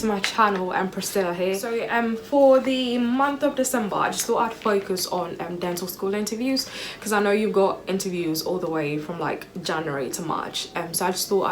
to my channel. I'm Priscilla here. So for the month of December, I just thought I'd focus on dental school interviews, because I know you've got interviews all the way from like January to March. So I just thought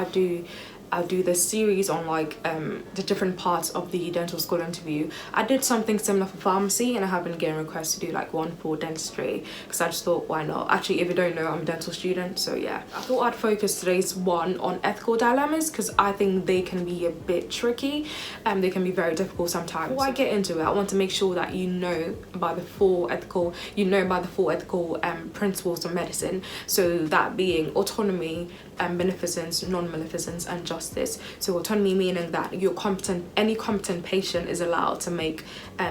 I'll do this series on like the different parts of the dental school interview. I did something similar for pharmacy, and I have been getting requests to do like one for dentistry, because I just thought, why not? Actually, if you don't know, I'm a dental student, so yeah. I thought I'd focus today's one on ethical dilemmas, because I think they can be a bit tricky and they can be very difficult sometimes. Before I get into it, I want to make sure that you know about the four ethical principles of medicine. So that being autonomy, beneficence, non-maleficence, and justice. So autonomy meaning that any competent patient is allowed to make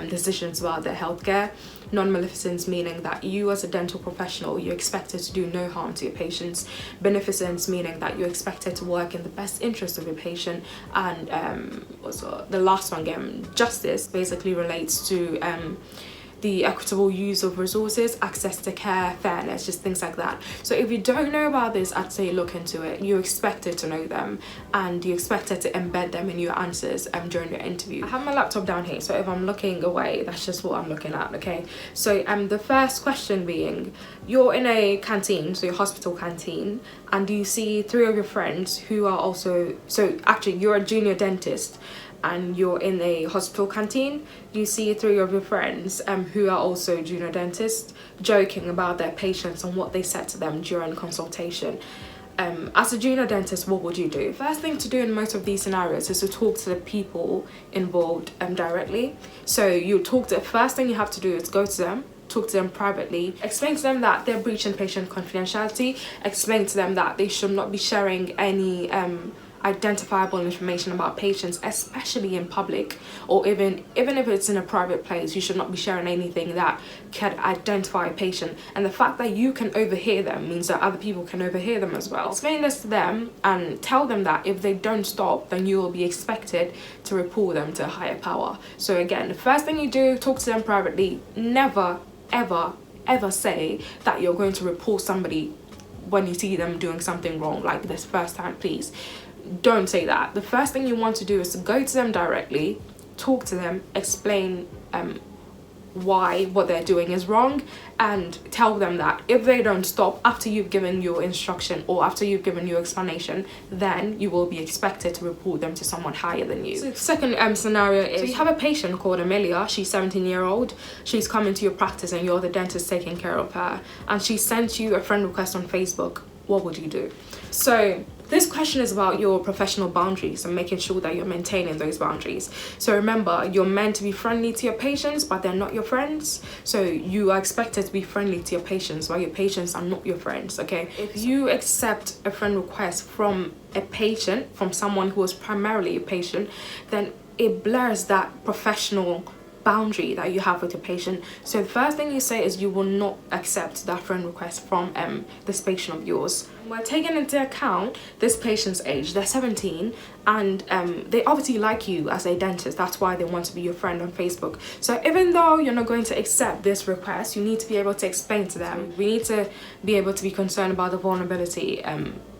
decisions about their healthcare. Non-maleficence meaning that you as a dental professional, you're expected to do no harm to your patients. Beneficence meaning that you're expected to work in the best interest of your patient. And also the last one again, justice, basically relates to the equitable use of resources, access to care, fairness, just things like that. So if you don't know about this, I'd say look into it. You're expected to know them, and you're expected to embed them in your answers during your interview. I have my laptop down here, so if I'm looking away, that's just what I'm looking at, okay? So the first question being, you're in a canteen, so your hospital canteen, and you see three of your friends who are also, so actually you're a junior dentist, and you're in a hospital canteen. You see three of your friends who are also junior dentists joking about their patients and what they said to them during consultation. As a junior dentist, what would you do? First thing to do in most of these scenarios is to talk to the people involved directly. So you talk to, the first thing you have to do is go to them, talk to them privately, explain to them that they're breaching patient confidentiality, explain to them that they should not be sharing any identifiable information about patients, especially in public, or even if it's in a private place. You should not be sharing anything that can identify a patient. And the fact that you can overhear them means that other people can overhear them as well. Explain this to them and tell them that if they don't stop, then you will be expected to report them to a higher power. So again, the first thing you do, talk to them privately. Never ever say that you're going to report somebody when you see them doing something wrong like this first time. Please don't say that. The first thing you want to do is to go to them directly, talk to them, explain why what they're doing is wrong, and tell them that if they don't stop after you've given your instruction or after you've given your explanation, then you will be expected to report them to someone higher than you. So the second scenario is, so you have a patient called Amelia. She's 17-year-old. She's come into your practice and you're the dentist taking care of her, and she sent you a friend request on Facebook. What would you do? So this question is about your professional boundaries and making sure that you're maintaining those boundaries. So remember, you're meant to be friendly to your patients, but they're not your friends. So you are expected to be friendly to your patients, while your patients are not your friends, okay? If you accept a friend request from a patient, from someone who is primarily a patient, then it blurs that professional boundary that you have with your patient. So the first thing you say is you will not accept that friend request from this patient of yours. We're taking into account this patient's age. They're 17, and they obviously like you as a dentist. That's why they want to be your friend on Facebook. So even though you're not going to accept this request, you need to be able to explain to them. We need to be able to be concerned about the vulnerability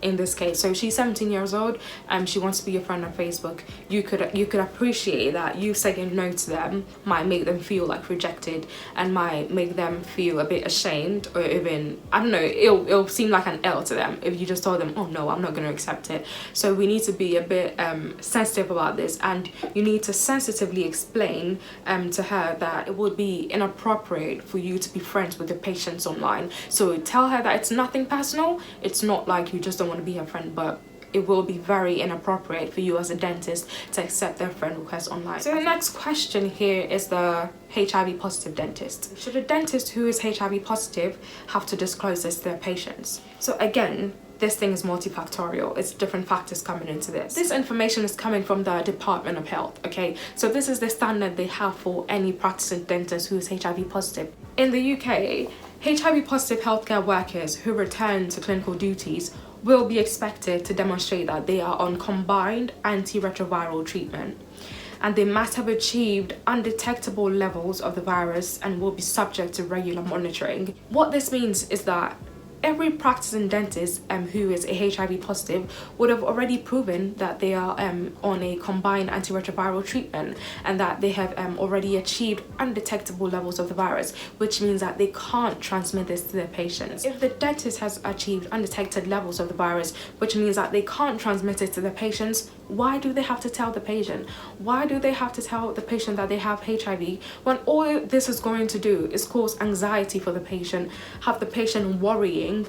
in this case. So she's 17 years old, and she wants to be your friend on Facebook. You could appreciate that you saying no to them might make them feel like rejected, and might make them feel a bit ashamed, or even, I don't know, it'll seem like an L to them if you just told them, oh no, I'm not going to accept it. So we need to be a bit sensitive about this, and you need to sensitively explain to her that it would be inappropriate for you to be friends with your patients online. So tell her that it's nothing personal. It's not like you just don't want to be her friend, but it will be very inappropriate for you as a dentist to accept their friend request online. So the next question here is the HIV positive dentist. Should a dentist who is HIV positive have to disclose this to their patients? So again, this thing is multifactorial. It's different factors coming into this. This information is coming from the Department of Health, okay? So this is the standard they have for any practicing dentist who is HIV positive. In the UK, HIV positive healthcare workers who return to clinical duties will be expected to demonstrate that they are on combined antiretroviral treatment, and they must have achieved undetectable levels of the virus and will be subject to regular monitoring. What this means is that every practicing dentist who is a HIV positive would have already proven that they are on a combined antiretroviral treatment, and that they have already achieved undetectable levels of the virus, which means that they can't transmit this to their patients. If the dentist has achieved undetected levels of the virus, which means that they can't transmit it to their patients, why do they have to tell the patient? Why do they have to tell the patient that they have HIV when all this is going to do is cause anxiety for the patient, have the patient worrying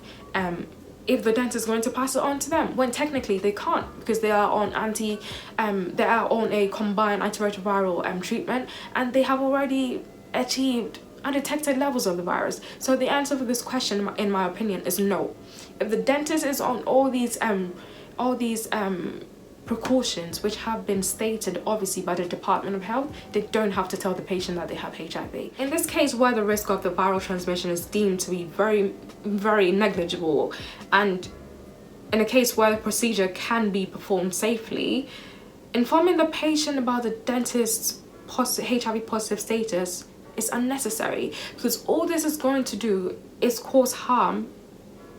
if the dentist is going to pass it on to them, when technically they can't, because they are on a combined antiretroviral treatment, and they have already achieved undetected levels of the virus. So the answer for this question, in my opinion, is no. If the dentist is on all these precautions which have been stated obviously by the Department of Health, they don't have to tell the patient that they have HIV. In this case, where the risk of the viral transmission is deemed to be very, very negligible, and in a case where the procedure can be performed safely, informing the patient about the dentist's HIV positive status is unnecessary, because all this is going to do is cause harm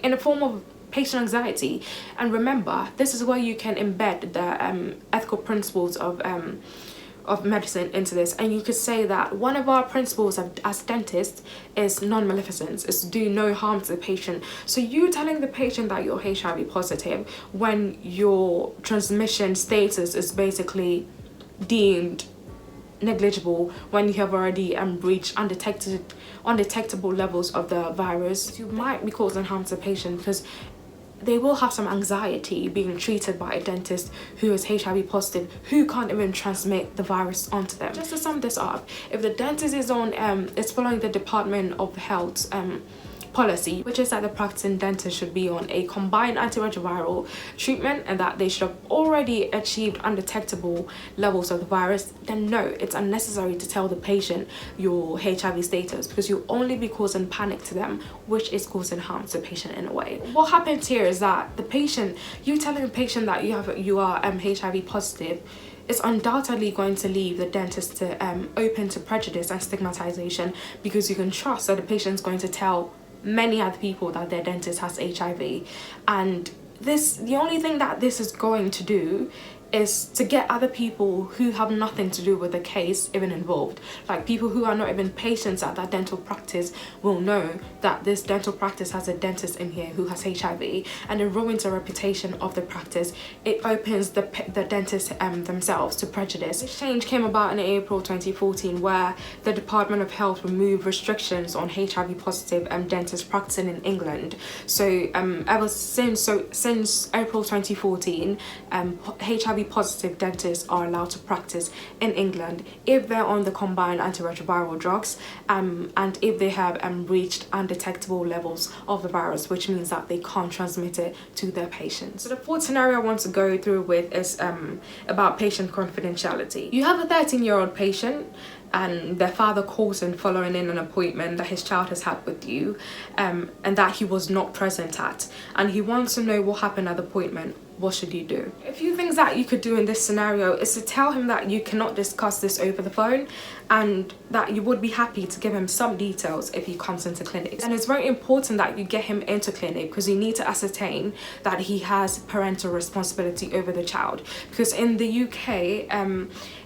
in the form of patient anxiety. And remember, this is where you can embed the ethical principles of medicine into this, and you could say that one of our principles as dentists is non-maleficence, is to do no harm to the patient. So you telling the patient that you're HIV positive when your transmission status is basically deemed negligible, when you have already reached undetectable levels of the virus, you might be causing harm to the patient, because they will have some anxiety being treated by a dentist who is HIV positive, who can't even transmit the virus onto them. Just to sum this up, if the dentist is following the Department of Health's policy, which is that the practicing dentist should be on a combined antiretroviral treatment, and that they should have already achieved undetectable levels of the virus, then no, it's unnecessary to tell the patient your HIV status, because you'll only be causing panic to them, which is causing harm to the patient in a way. What happens here is that you telling the patient that you are HIV positive is undoubtedly going to leave the dentist open to prejudice and stigmatization, because you can trust that the patient's going to tell many other people that their dentist has HIV. And the only thing that this is going to do is to get other people who have nothing to do with the case even involved. Like people who are not even patients at that dental practice will know that this dental practice has a dentist in here who has HIV, and it ruins the reputation of the practice. It opens the dentists themselves to prejudice. This change came about in April 2014, where the Department of Health removed restrictions on HIV positive dentists practicing in England. So since April 2014, HIV positive dentists are allowed to practice in England if they're on the combined antiretroviral drugs, and if they have reached undetectable levels of the virus, which means that they can't transmit it to their patients. So the fourth scenario I want to go through with is about patient confidentiality. You have a 13-year-old patient, and their father calls in following in an appointment that his child has had with you, and that he was not present at, and he wants to know what happened at the appointment. What should you do? A few things that you could do in this scenario is to tell him that you cannot discuss this over the phone, and that you would be happy to give him some details if he comes into clinic. And it's very important that you get him into clinic, because you need to ascertain that he has parental responsibility over the child. Because in the UK,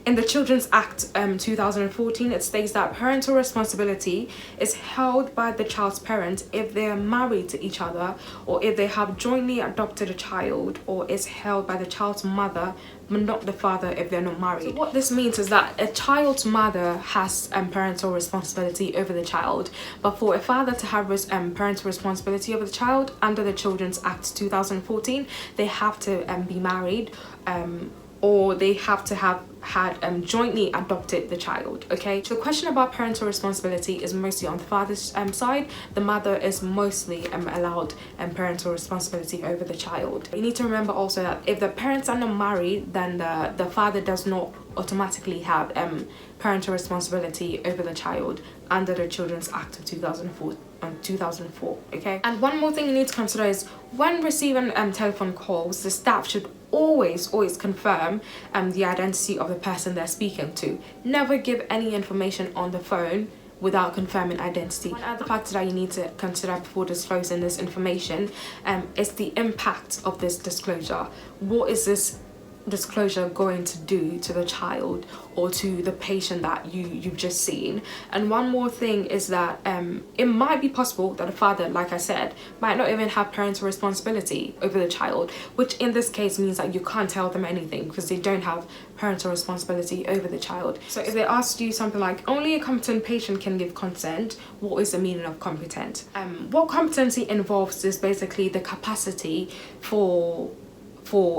in the Children's Act 2014, it states that parental responsibility is held by the child's parents if they are married to each other, or if they have jointly adopted a child, or is held by the child's mother but not the father if they're not married. So what this means is that a child's mother has parental responsibility over the child, but for a father to have parental responsibility over the child under the Children's Act 2014, they have to be married, or they have to have had jointly adopted the child. Okay, so the question about parental responsibility is mostly on the father's side. The mother is mostly allowed parental responsibility over the child. You need to remember also that if the parents are not married, then the father does not automatically have parental responsibility over the child under the Children's Act of 2004. Okay, and one more thing you need to consider is when receiving telephone calls, the staff should always confirm the identity of the person they're speaking to. Never give any information on the phone without confirming identity. One other factor that you need to consider before disclosing this information is the impact of this disclosure. What is this disclosure going to do to the child or to the patient that you've just seen? And one more thing is that it might be possible that the father, like I said, might not even have parental responsibility over the child, which in this case means that you can't tell them anything because they don't have parental responsibility over the child. So if they ask you something like, only a competent patient can give consent, what is the meaning of competent? What competency involves is basically the capacity for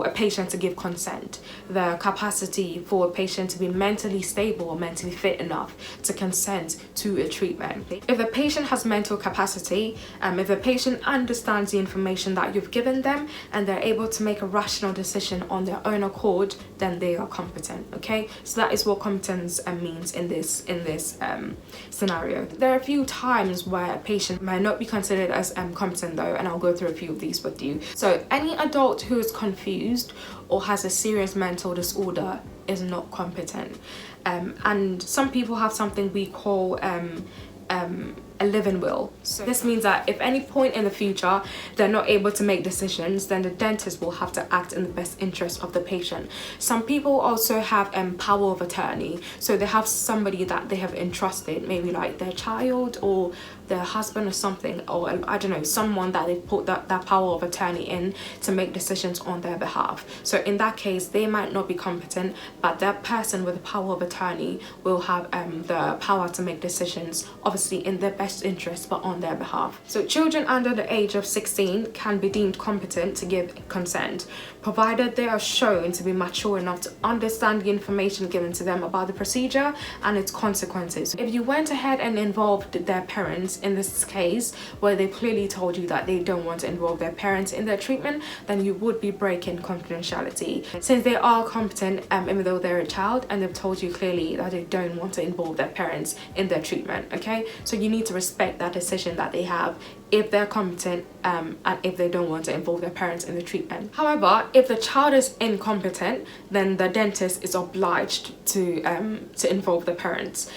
a patient to give consent, the capacity for a patient to be mentally stable or mentally fit enough to consent to a treatment. If the patient has mental capacity, if the patient understands the information that you've given them and they're able to make a rational decision on their own accord, then they are competent. Okay, so that is what competence means in this scenario. There are a few times where a patient might not be considered as competent though, and I'll go through a few of these with you. So any adult who is confused or has a serious mental disorder is not competent. And some people have something we call a living will. So this means that if any point in the future they're not able to make decisions, then the dentist will have to act in the best interest of the patient. Some people also have power of attorney. So they have somebody that they have entrusted, maybe like their child or their husband or something, or I don't know, someone that they've put that power of attorney in to make decisions on their behalf. So in that case, they might not be competent, but that person with the power of attorney will have the power to make decisions, obviously in their best interest, but on their behalf. So children under the age of 16 can be deemed competent to give consent, provided they are shown to be mature enough to understand the information given to them about the procedure and its consequences. If you went ahead and involved their parents in this case, where they clearly told you that they don't want to involve their parents in their treatment, then you would be breaking confidentiality. Since they are competent, even though they're a child, and they've told you clearly that they don't want to involve their parents in their treatment, okay? So you need to respect that decision that they have if they're competent and if they don't want to involve their parents in the treatment. However, if the child is incompetent, then the dentist is obliged to involve the parents.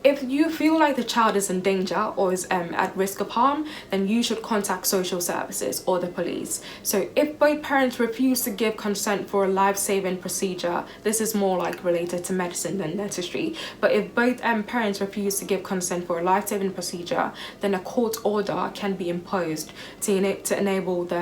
If you feel like the child is in danger or is at risk of harm, then you should contact social services or the police. So if both parents refuse to give consent for a life-saving procedure, this is more like related to medicine than dentistry, but if both parents refuse to give consent for a life-saving procedure, then a court order can be imposed to enable the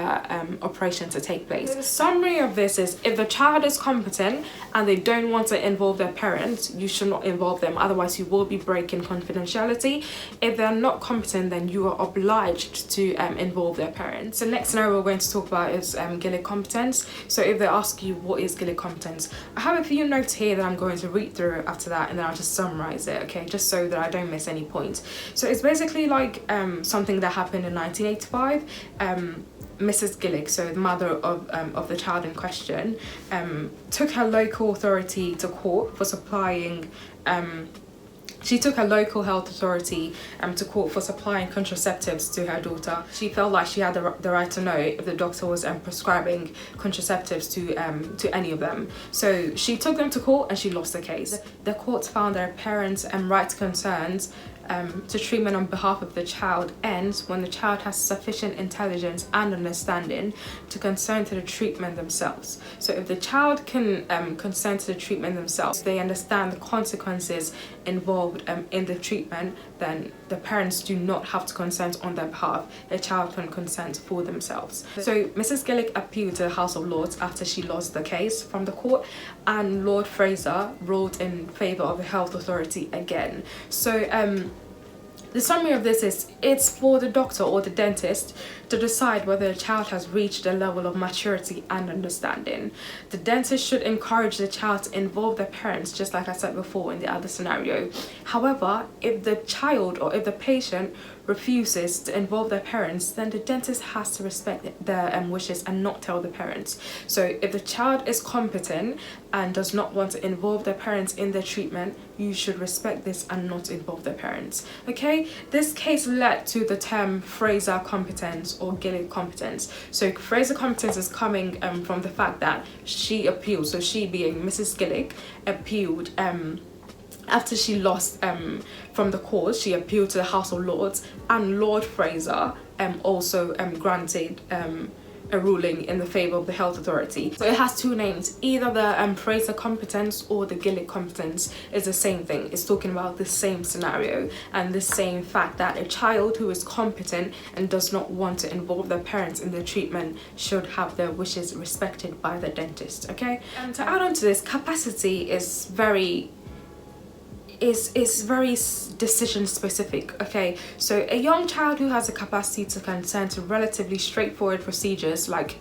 operation to take place. The summary of this is, if the child is competent and they don't want to involve their parents, you should not involve them, otherwise you will be breaking confidentiality. If they're not competent, then you are obliged to involve their parents. The next scenario we're going to talk about is GOODLUCK competence. So if they ask you what is GOODLUCK competence, I have a few notes here that I'm going to read through after that, and then I'll just summarize it, okay, just so that I don't miss any points. So it's basically like something that happened in 1985. Mrs. GOODLUCK, so the mother of the child in question, took her local authority to court for supplying She took a local health authority to court for supplying contraceptives to her daughter. She felt like she had the right to know if the doctor was prescribing contraceptives to any of them. So she took them to court and she lost the case. The court found that her parents' right to concerns to treatment on behalf of the child ends when the child has sufficient intelligence and understanding to consent to the treatment themselves. So if the child can consent to the treatment themselves, they understand the consequences involved in the treatment, then the parents do not have to consent on their behalf. The child can consent for themselves. So Mrs. GOODLUCK appealed to the House of Lords after she lost the case from the court, and Lord Fraser ruled in favour of the health authority again. So the summary of this is, it's for the doctor or the dentist to decide whether a child has reached a level of maturity and understanding. The dentist should encourage the child to involve their parents, just like I said before in the other scenario. However, if the child or if the patient refuses to involve their parents, then the dentist has to respect their wishes and not tell the parents. So if the child is competent and does not want to involve their parents in their treatment, you should respect this and not involve their parents. Okay, this case led to the term Fraser competence or GOODLUCK competence. So Fraser competence is coming from the fact that she appealed, so she being Mrs. GOODLUCK appealed After she lost from the court, she appealed to the House of Lords, and Lord Fraser also granted a ruling in the favour of the health authority. So it has two names. Either the Fraser Competence or the GILLIC Competence is the same thing. It's talking about the same scenario and the same fact that a child who is competent and does not want to involve their parents in the treatment should have their wishes respected by the dentist, okay? And to add on to this, capacity is very decision specific, okay? So a young child who has the capacity to consent to relatively straightforward procedures like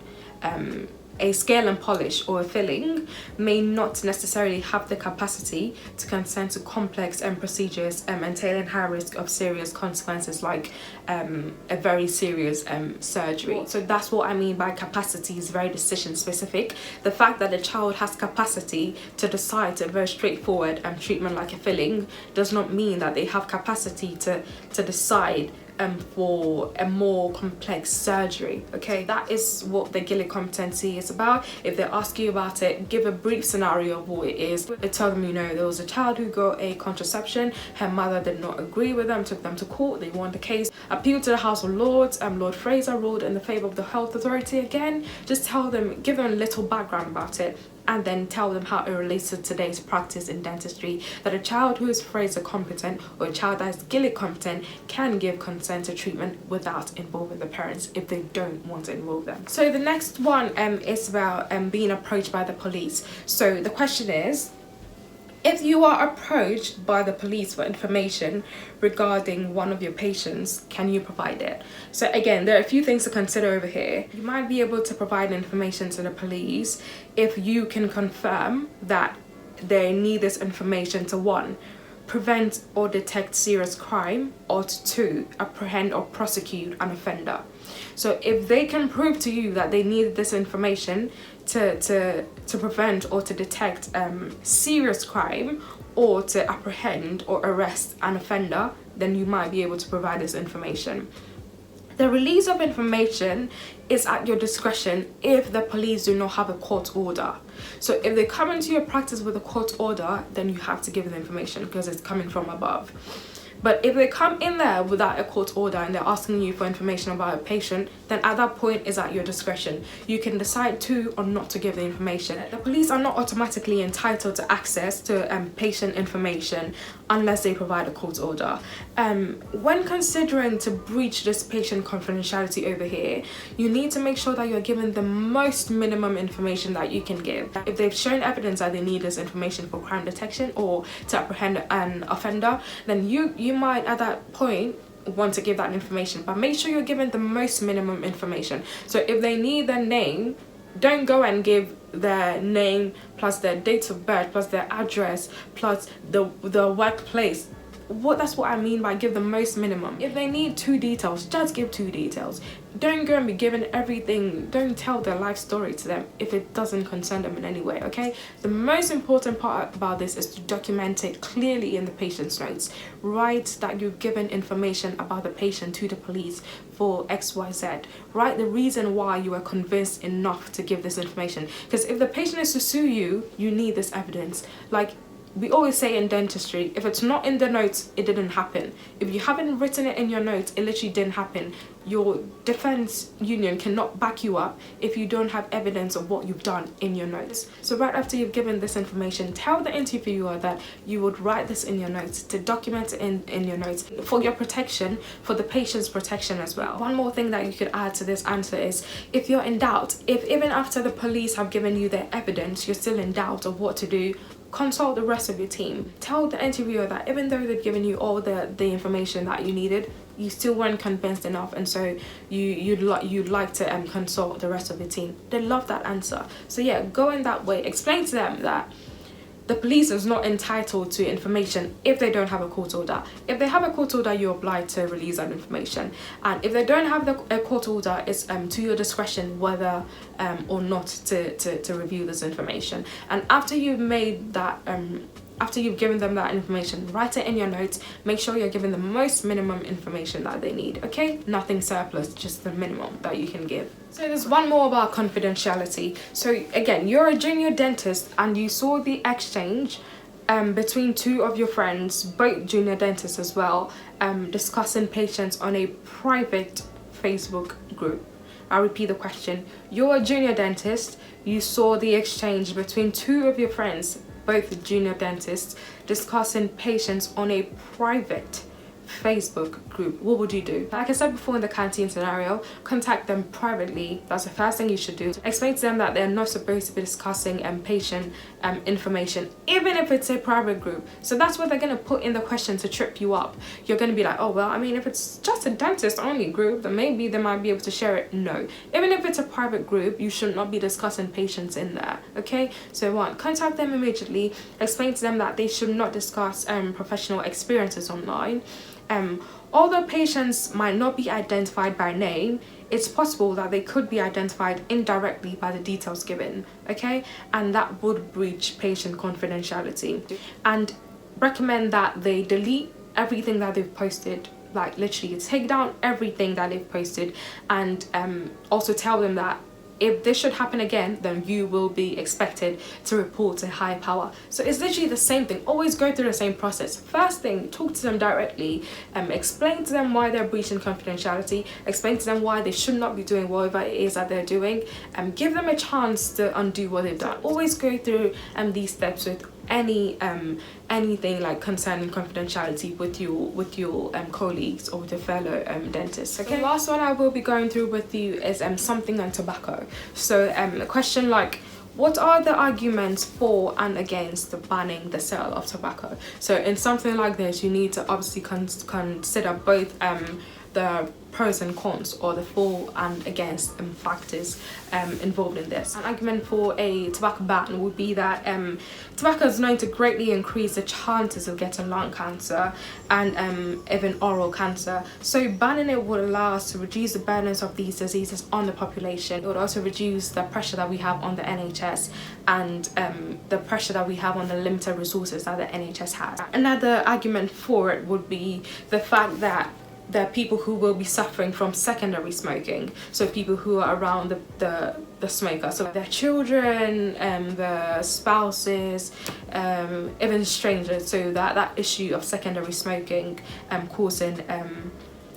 a scale and polish or a filling may not necessarily have the capacity to consent to complex procedures entailing high risk of serious consequences like a very serious surgery. So that's what I mean by capacity is very decision specific. The fact that a child has capacity to decide a very straightforward treatment like a filling does not mean that they have capacity to decide for a more complex surgery, okay? That is what the GILLIC competency is about. If they ask you about it, give a brief scenario of what it is. Tell them, you know, there was a child who got a contraception, her mother did not agree with them, took them to court, they won the case, appealed to the House of Lords, Lord Fraser ruled in the favour of the health authority again. Just tell them, give them a little background about it, and then tell them how it relates to today's practice in dentistry, that a child who is Fraser competent or a child that is GILLIC competent can give consent to treatment without involving the parents if they don't want to involve them. So the next one is about being approached by the police. So the question is, if you are approached by the police for information regarding one of your patients, can you provide it? So again, there are a few things to consider over here. You might be able to provide information to the police if you can confirm that they need this information to 1, prevent or detect serious crime, or to 2, apprehend or prosecute an offender. So if they can prove to you that they need this information to prevent or to detect serious crime or to apprehend or arrest an offender, then you might be able to provide this information. The release of information is at your discretion if the police do not have a court order. So if they come into your practice with a court order, then you have to give them information because it's coming from above. But if they come in there without a court order and they're asking you for information about a patient, then at that point is at your discretion. You can decide to or not to give the information. The police are not automatically entitled to access to patient information unless they provide a court order. When considering to breach this patient confidentiality over here, you need to make sure that you're given the most minimum information that you can give. If they've shown evidence that they need this information for crime detection or to apprehend an offender, then you might at that point want to give that information, but make sure you're given the most minimum information. So if they need their name, don't go and give their name plus their date of birth plus their address plus the workplace. That's what I mean by give the most minimum. If they need 2 details, just give 2 details. Don't go and be given everything. Don't tell their life story to them if it doesn't concern them in any way, okay? The most important part about this is to document it clearly in the patient's notes. Write that you've given information about the patient to the police for XYZ. Write the reason why you are convinced enough to give this information. Because if the patient is to sue you, you need this evidence. Like we always say in dentistry, if it's not in the notes, it didn't happen. If you haven't written it in your notes, it literally didn't happen. Your defense union cannot back you up if you don't have evidence of what you've done in your notes. So right after you've given this information, tell the interviewer that you would write this in your notes, to document it in your notes for your protection, for the patient's protection as well. One more thing that you could add to this answer is, if you're in doubt, if even after the police have given you their evidence, you're still in doubt of what to do, consult the rest of your team. Tell the interviewer that even though they've given you all the information that you needed, you still weren't convinced enough, and so you'd like to consult the rest of your team. They love that answer. So yeah, go in that way. Explain to them that the police is not entitled to information if they don't have a court order. If they have a court order, you're obliged to release that information. And if they don't have a court order, it's to your discretion whether or not to review this information. And after you've made that, after you've given them that information, write it in your notes. Make sure you're giving the most minimum information that they need, okay? Nothing surplus, just the minimum that you can give. So there's one more about confidentiality. So again, you're a junior dentist and you saw the exchange between two of your friends, both junior dentists as well, discussing patients on a private Facebook group. I'll repeat the question. You're a junior dentist. You saw the exchange between two of your friends, both junior dentists, discussing patients on a private Facebook group. What would you do? Like I said before in the canteen scenario, contact them privately. That's the first thing you should do. Explain to them that they're not supposed to be discussing patient information, even if it's a private group. So that's what they're going to put in the question to trip you up. You're going to be like, oh well, I mean, if it's just a dentist only group, then maybe they might be able to share it. No, even if it's a private group, you should not be discussing patients in there. Okay, so one, contact them immediately. Explain to them that they should not discuss professional experiences online. Although patients might not be identified by name, it's possible that they could be identified indirectly by the details given, okay? And that would breach patient confidentiality. And recommend that they delete everything that they've posted, like literally take down everything that they've posted, and also tell them that if this should happen again, then you will be expected to report to higher power. So it's literally the same thing. Always go through the same process. First thing, talk to them directly. Explain to them why they're breaching confidentiality. Explain to them why they should not be doing whatever it is that they're doing. Give them a chance to undo what they've done. Always go through these steps with anything like concerning confidentiality with your colleagues or with your fellow dentists. Okay, the last one I will be going through with you is something on tobacco. So a question like, what are the arguments for and against banning the sale of tobacco? So in something like this, you need to obviously consider both the pros and cons, or the for and against factors involved in this. An argument for a tobacco ban would be that tobacco is known to greatly increase the chances of getting lung cancer and even oral cancer. So banning it would allow us to reduce the burdens of these diseases on the population. It would also reduce the pressure that we have on the NHS and the pressure that we have on the limited resources that the NHS has. Another argument for it would be the fact that there are people who will be suffering from secondary smoking, so people who are around the smoker, so their children, their spouses, even strangers. So that issue of secondary smoking causing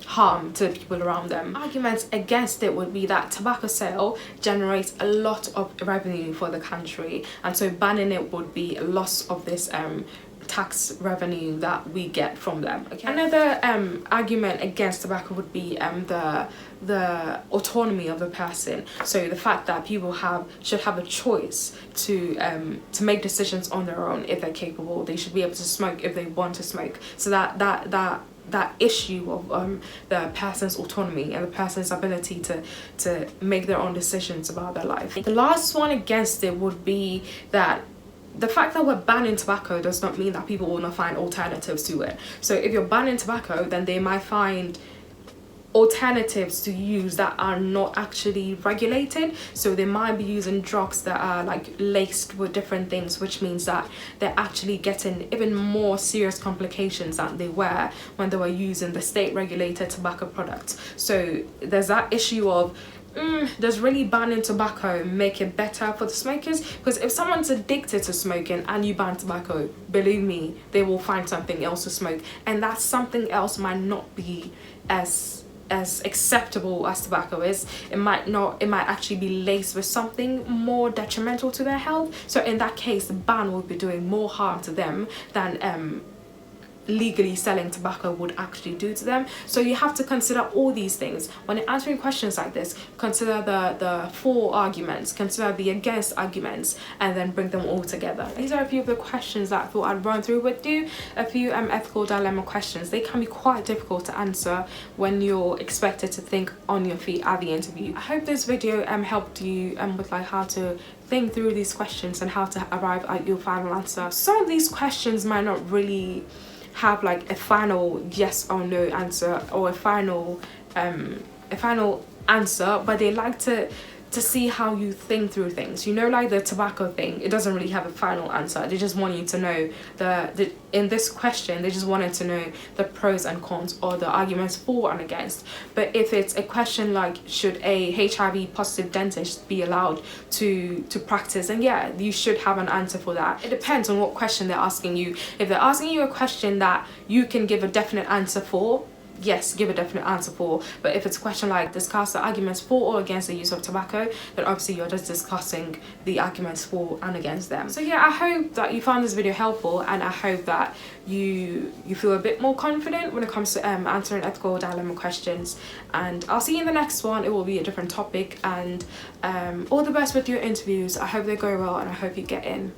harm to the people around them. Arguments against it would be that tobacco sale generates a lot of revenue for the country, and so banning it would be a loss of this tax revenue that we get from them. Okay. Another argument against tobacco would be the autonomy of the person. So the fact that people should have a choice to make decisions on their own if they're capable. They should be able to smoke if they want to smoke. So that issue of the person's autonomy and the person's ability to make their own decisions about their life. The last one against it would be that the fact that we're banning tobacco does not mean that people will not find alternatives to it. So if you're banning tobacco, then they might find alternatives to use that are not actually regulated. So they might be using drugs that are like laced with different things, which means that they're actually getting even more serious complications than they were when they were using the state regulated tobacco products. So there's that issue of does really banning tobacco make it better for the smokers? Because if someone's addicted to smoking and you ban tobacco, believe me, they will find something else to smoke, and that something else might not be as acceptable as tobacco is. It might actually be laced with something more detrimental to their health. So in that case, the ban will be doing more harm to them than legally selling tobacco would actually do to them. So you have to consider all these things when you're answering questions like this. Consider the for arguments, consider the against arguments, and then bring them all together. These are a few of the questions that I thought I'd run through with you. A few ethical dilemma questions. They can be quite difficult to answer when you're expected to think on your feet at the interview. I hope this video helped you with like how to think through these questions and how to arrive at your final answer. Some of these questions might not really have like a final yes or no answer or a final answer, but they like to to see how you think through things. You know, like the tobacco thing, it doesn't really have a final answer. They just want you to know in this question, they just wanted to know the pros and cons or the arguments for and against. But if it's a question like, should a HIV positive dentist be allowed to practice, and yeah, you should have an answer for that. It depends on what question they're asking you. If they're asking you a question that you can give a definite answer for, yes, give a definite answer for. But if it's a question like, discuss the arguments for or against the use of tobacco, then obviously you're just discussing the arguments for and against them. So yeah, I hope that you found this video helpful, and I hope that you feel a bit more confident when it comes to answering ethical dilemma questions. And I'll see you in the next one. It will be a different topic, and all the best with your interviews. I hope they go well, and I hope you get in.